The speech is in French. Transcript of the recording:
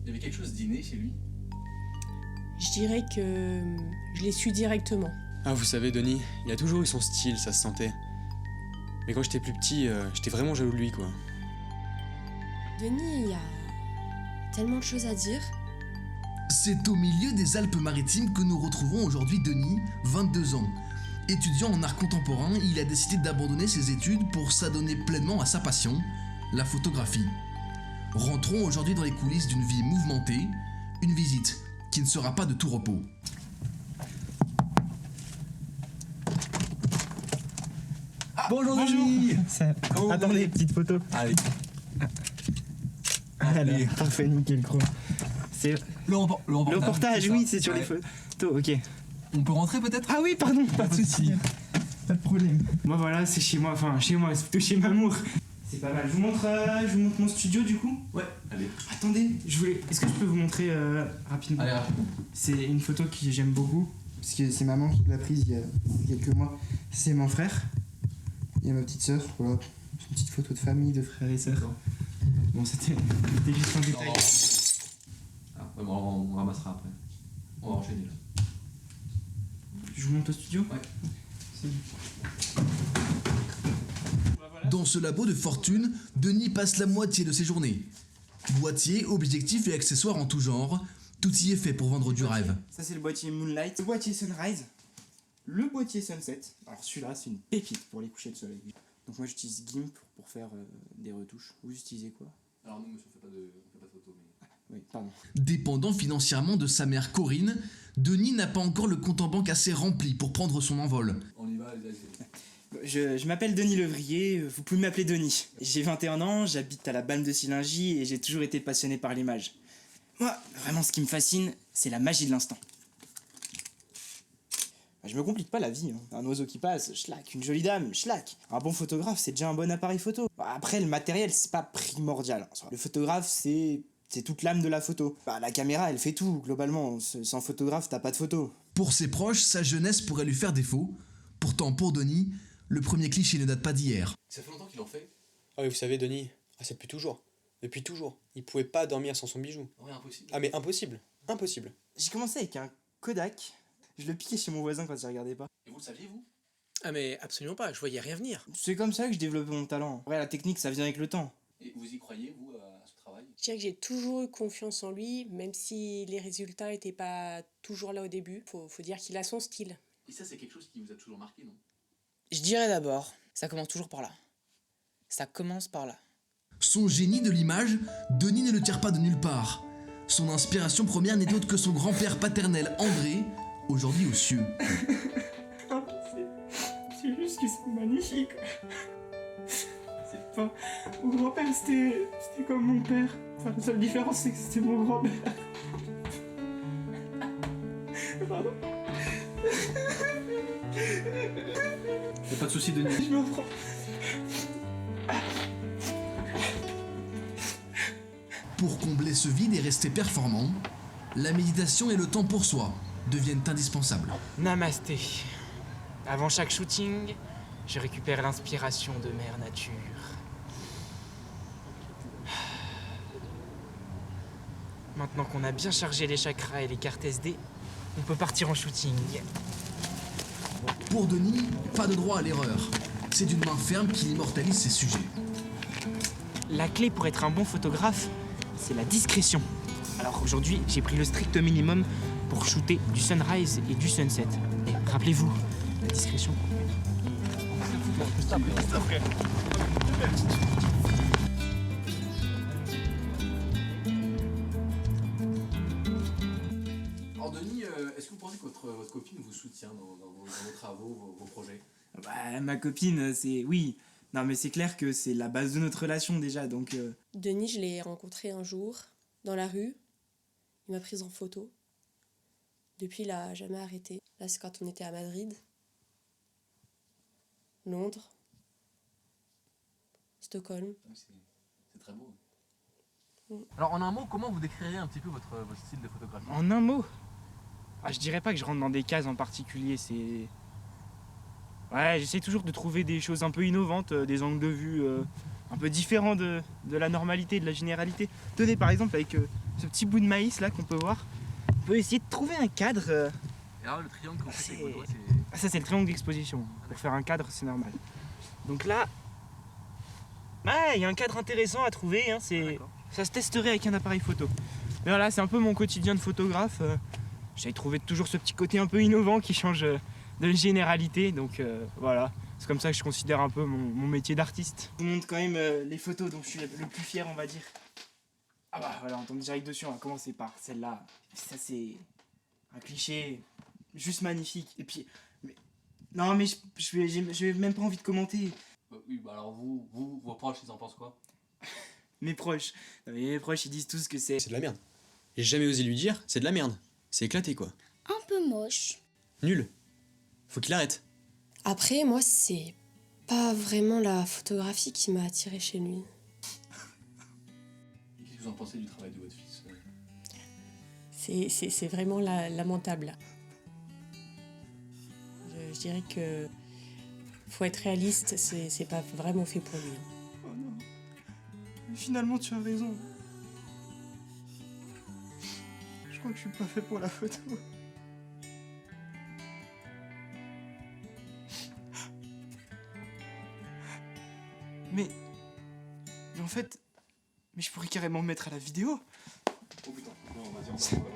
Il y avait quelque chose d'inné chez lui. Je dirais que je l'ai su directement. Ah, vous savez, Denis, il a toujours eu son style, ça se sentait. Mais quand j'étais plus petit, j'étais vraiment jaloux de lui, quoi. Denis, il y a tellement de choses à dire. C'est au milieu des Alpes-Maritimes que nous retrouvons aujourd'hui Denis, 22 ans. Étudiant en art contemporain, il a décidé d'abandonner ses études pour s'adonner pleinement à sa passion, la photographie. Rentrons aujourd'hui dans les coulisses d'une vie mouvementée, une visite qui ne sera pas de tout repos. Bonjour Denis. Attendez, petite photo. Allez. Allez, parfait, nickel, gros. C'est Le reportage, c'est oui, ça. c'est sur les Ouais. photos, ok. On peut rentrer peut-être? Ah oui, pardon, pas de soucis. Pas de problème. Moi voilà, c'est chez moi, c'est plutôt chez Mamour. C'est pas mal. Je vous montre mon studio du coup. Ouais, allez. Attendez, est-ce que je peux vous montrer rapidement? Allez, rapidement. C'est une photo que j'aime beaucoup, parce que c'est maman qui l'a prise il y a quelques mois. C'est mon frère. Il y a ma petite sœur, voilà. C'est une petite photo de famille, de frères et sœurs. Bon, c'était juste un détail. Ah, ouais, bon, on ramassera après. On va enchaîner là. Je vous montre au studio? Ouais. C'est bon. Dans ce labo de fortune, Denis passe la moitié de ses journées. Boîtier, objectifs et accessoires en tout genre, tout y est fait pour vendre du rêve. Ça c'est le boîtier Moonlight, le boîtier Sunrise, le boîtier Sunset. Alors celui-là c'est une pépite pour les couchers de soleil. Donc moi j'utilise GIMP pour faire des retouches. Vous utilisez quoi? Alors nous, monsieur, on fait pas de photos, mais... Oui, pardon. Dépendant financièrement de sa mère Corinne, Denis n'a pas encore le compte en banque assez rempli pour prendre son envol. On y va, allez. Je m'appelle Denis Levrier, vous pouvez m'appeler Denis. J'ai 21 ans, j'habite à la Balme de Sillingy et j'ai toujours été passionné par l'image. Moi, vraiment ce qui me fascine, c'est la magie de l'instant. Je me complique pas la vie, hein. Un oiseau qui passe, schlac, une jolie dame, schlac. Un bon photographe, c'est déjà un bon appareil photo. Après, le matériel, c'est pas primordial en soi. Le photographe, c'est toute l'âme de la photo. La caméra, elle fait tout, globalement. Sans photographe, t'as pas de photo. Pour ses proches, sa jeunesse pourrait lui faire défaut. Pourtant, pour Denis, le premier cliché ne date pas d'hier. Ça fait longtemps qu'il en fait? Ah oui, vous savez, Denis, c'est depuis toujours. Depuis toujours. Il pouvait pas dormir sans son bijou. Ouais, impossible. Ah mais impossible. Impossible. J'ai commencé avec un Kodak. Je le piquais chez mon voisin quand il regardait pas. Et vous le saviez, vous? Ah mais absolument pas, je voyais rien venir. C'est comme ça que je développais mon talent. Après, la technique, ça vient avec le temps. Et vous y croyez, vous, à ce travail? Je dirais que j'ai toujours eu confiance en lui, même si les résultats n'étaient pas toujours là au début. Faut dire qu'il a son style. Et ça, c'est quelque chose qui vous a toujours marqué, non? Je dirais d'abord, ça commence toujours par là. Ça commence par là. Son génie de l'image, Denis ne le tire pas de nulle part. Son inspiration première n'est autre que son grand-père paternel André, aujourd'hui aux cieux. C'est juste que c'est magnifique. Enfin, mon grand-père, c'était comme mon père. Enfin, la seule différence, c'est que c'était mon grand-père. Pardon. Y'a pas de soucis, Denis. Je me reprends. Pour combler ce vide et rester performant, la méditation et le temps pour soi deviennent indispensables. Namasté. Avant chaque shooting, je récupère l'inspiration de Mère Nature. Maintenant qu'on a bien chargé les chakras et les cartes SD, on peut partir en shooting. Pour Denis, pas de droit à l'erreur. C'est d'une main ferme qu'il immortalise ses sujets. La clé pour être un bon photographe, c'est la discrétion. Alors aujourd'hui, j'ai pris le strict minimum pour shooter du sunrise et du sunset. Et rappelez-vous, la discrétion. Alors, Denis, est-ce que vous pensez que votre copine vous soutient dans vos travaux, vos projets? Ma copine, c'est... Oui. Non, mais c'est clair que c'est la base de notre relation, déjà, donc... Denis, je l'ai rencontré un jour, dans la rue. Il m'a prise en photo. Depuis, il n'a jamais arrêté. Là, c'est quand on était à Madrid, Londres, Stockholm. C'est très beau. Alors, en un mot, comment vous décririez un petit peu votre style de photographie? En un mot, je dirais pas que je rentre dans des cases en particulier, c'est... Ouais, j'essaie toujours de trouver des choses un peu innovantes, des angles de vue un peu différents de la normalité, de la généralité. Tenez par exemple avec ce petit bout de maïs là qu'on peut voir. On peut essayer de trouver un cadre. Et alors le triangle qu'on fait avec vos doigts, Ah, ça c'est le triangle d'exposition. Pour faire un cadre, c'est normal. Donc là, il y a un cadre intéressant à trouver. Hein, ça se testerait avec un appareil photo. Mais voilà, c'est un peu mon quotidien de photographe. J'essaie de trouver toujours ce petit côté un peu innovant qui change de généralité. Donc voilà, c'est comme ça que je considère un peu mon métier d'artiste. Je vous montre quand même les photos dont je suis le plus fier, on va dire. Ah bah voilà, on tombe direct dessus. On va commencer par celle-là. Ça c'est un cliché juste magnifique. Et puis, non mais j'ai même pas envie de commenter. Oui, bah alors vos proches, ils en pensent quoi? Mes proches. Non, mais mes proches, ils disent tous que c'est... C'est de la merde. J'ai jamais osé lui dire, c'est de la merde. C'est éclaté quoi. Un peu moche. Nul. Faut qu'il arrête. Après, moi, c'est pas vraiment la photographie qui m'a attirée chez lui. Et qu'est-ce que vous en pensez du travail de votre fils? C'est vraiment lamentable. Je dirais que faut être réaliste, c'est pas vraiment fait pour lui. Oh non. Mais finalement, tu as raison. Je crois que je suis pas fait pour la photo. Mais en fait, je pourrais carrément me mettre à la vidéo. Oh putain, non, vas-y, on va.